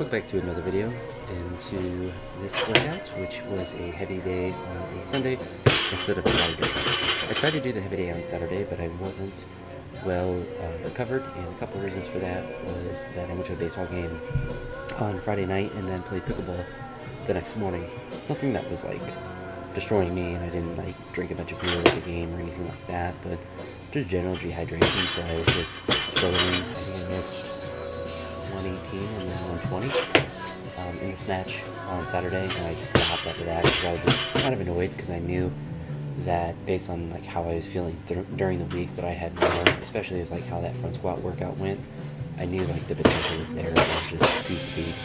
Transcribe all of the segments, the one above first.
Welcome back to another video, and to this workout, which was a heavy day on a Sunday instead of a Saturday. I tried to do the heavy day on Saturday, but I wasn't well recovered, and a couple of reasons for that was that I went to a baseball game on Friday night and then played pickleball the next morning. Nothing that was like destroying me, and I didn't like drink a bunch of beer at the game or anything like that, but just general dehydration, so I was just struggling. I think I missed 118 and then 120 in the snatch on Saturday, and I just stopped after that because I was just kind of annoyed because I knew that based on like how I was feeling during the week that I had more, especially with like how that front squat workout went. I knew like the potential was there, but I was just too fatigued.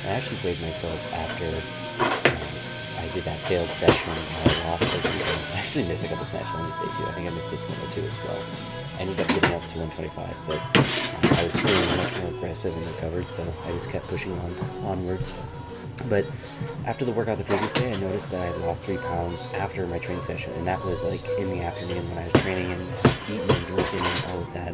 I actually weighed myself after I did that failed session. I lost 13 pounds. I actually missed a couple snatches on this day too. I think I missed this one or two as well. I ended up getting up to 125, but I was feeling much more aggressive and recovered, so I just kept pushing onwards. But after the workout the previous day, I noticed that I had lost 3 pounds after my training session, and that was like in the afternoon when I was training and eating and drinking and all of that.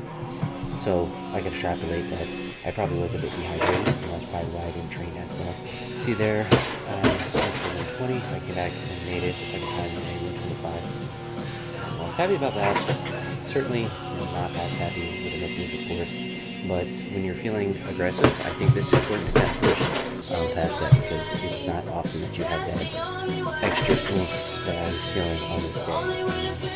So I could extrapolate that I probably was a bit dehydrated, and that's probably why I didn't train as well. See there, I missed the 120. I came back and made it the second time and made 125. I was happy about that. Certainly not as happy with the misses, of course, but when you're feeling aggressive, I think it's important to kind of push past that, because it's not often that you have that extra oomph that I was feeling on this day.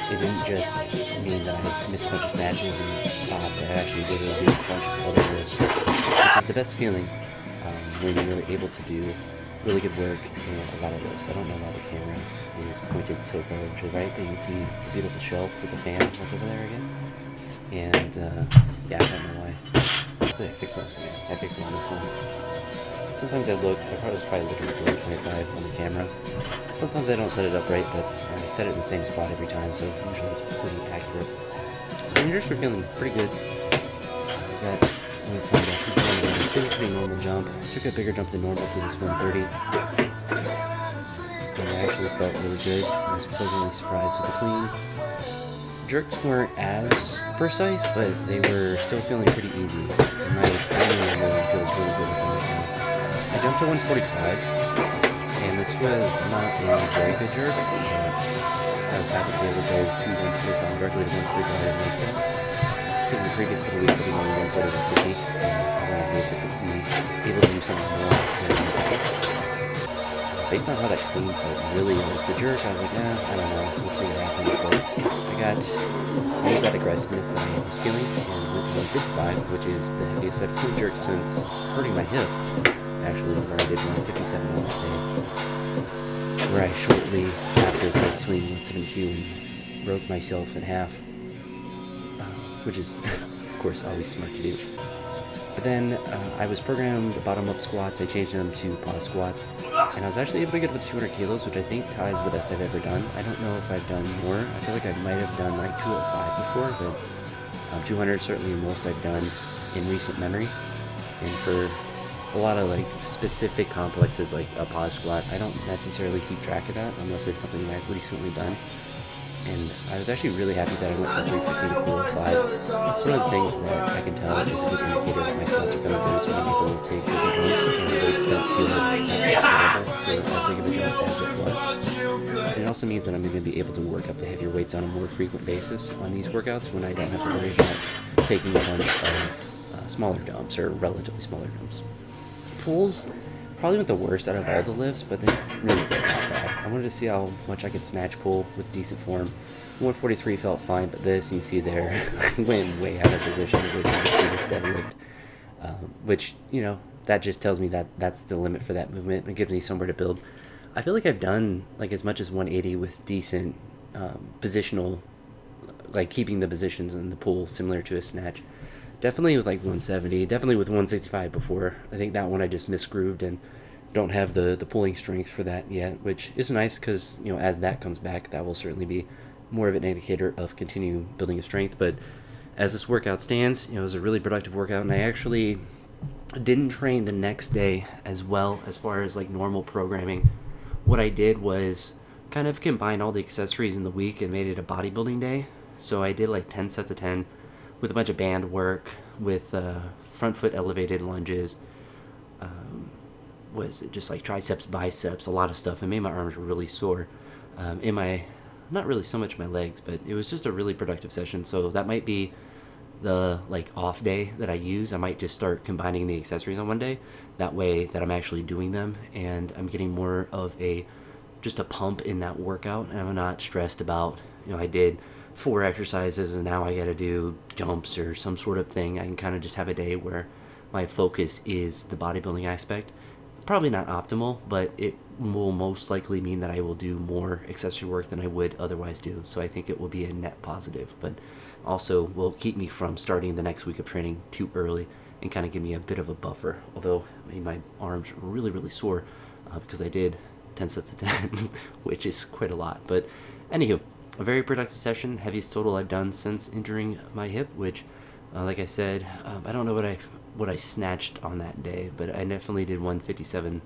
It didn't just mean that I missed a bunch of snatches and stopped. I actually did a bunch of other lifts, which is the best feeling when you're able to do really good work in a lot of lifts. I don't know why the camera is pointed so far to the right, but you can see the beautiful shelf with the fan that's over there again. And yeah, I don't know why. Hopefully I fixed it. Yeah, I fixed it on this one. Sometimes I was probably looking at 125 on the camera. Sometimes I don't set it up right, but I set it in the same spot every time, so usually it's pretty accurate. The rangers were feeling pretty good. I got 140, that's a pretty normal jump. Took a bigger jump than normal to this 130. And I actually felt really good. I was pleasantly surprised with the clean. Jerks weren't as precise, but they were still feeling pretty easy. And my timing really feels really good with them right now. I jumped to 145, and this was not a very good jerk, but I was happy to be able to go to 145, directly to 145 and make that. Because in the previous couple weeks I've been going 140 to 50, and I wanted to be able to do something more than 150. Based on how that clean felt really like the jerk, I was like, I don't know, we'll see what happens. But I used that aggressiveness that I was feeling, and went to 155, which is the heaviest I've clean jerked since hurting my hip. Actually, where I did 157 on that day, where I shortly after tried clean 172 and broke myself in half, which is, of course, always smart to do. But then I was programmed bottom-up squats. I changed them to pause squats, and I was actually able to get up to 200 kilos, which I think ties the best I've ever done. I don't know if I've done more. I feel like I might have done like 205 before, but 200 is certainly the most I've done in recent memory. And for a lot of like specific complexes like a pause squat, I don't necessarily keep track of that unless it's something that I've recently done. And I was actually really happy that I went from 350 to 405. It's one of the things that I can tell is a good indicator that my squats are going to boost when I'm able to take different jumps and weights that feel like for as big of a jump as it was. And it also means that I'm going to be able to work up to heavier weights on a more frequent basis on these workouts when I don't have to worry about taking a bunch of smaller jumps or relatively smaller jumps. Pulls probably went the worst out of all the lifts, but they really felt not bad. I wanted to see how much I could snatch pull with decent form. 143 felt fine, but this, you see there, went way out of position with deadlift, which, you know, that just tells me that that's the limit for that movement. It gives me somewhere to build. I feel like I've done like as much as 180 with decent positional, like keeping the positions in the pull similar to a snatch. Definitely with like 170, definitely with 165 before. I think that one I just misgrooved and don't have the pulling strength for that yet, which is nice because, you know, as that comes back, that will certainly be more of an indicator of continue building of strength. But as this workout stands, you know, it was a really productive workout, and I actually didn't train the next day as well as far as like normal programming. What I did was kind of combine all the accessories in the week and made it a bodybuilding day. So I did like 10 sets of 10 with a bunch of band work, with front foot elevated lunges, was it just like triceps, biceps, a lot of stuff. It made my arms really sore. In my, not really so much my legs, but it was just a really productive session. So that might be the like off day that I use. I might just start combining the accessories on one day. That way that I'm actually doing them and I'm getting more of just a pump in that workout, and I'm not stressed about, I did 4 exercises and now I got to do jumps or some sort of thing. I can kind of just have a day where my focus is the bodybuilding aspect. Probably not optimal, but it will most likely mean that I will do more accessory work than I would otherwise do. So I think it will be a net positive, but also will keep me from starting the next week of training too early and kind of give me a bit of a buffer. Although my arms are really, really sore because I did 10 sets of 10, which is quite a lot. But anywho, a very productive session, heaviest total I've done since injuring my hip, which, like I said, I don't know what I snatched on that day, but I definitely did 157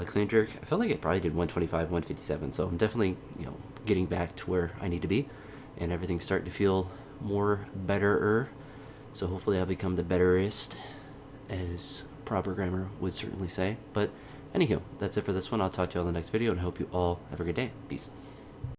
clean jerk. I felt like I probably did 125, 157, so I'm definitely, getting back to where I need to be, and everything's starting to feel more betterer. So hopefully I'll become the betterest, as proper grammar would certainly say. But anywho, that's it for this one. I'll talk to you all in the next video, and I hope you all have a good day. Peace.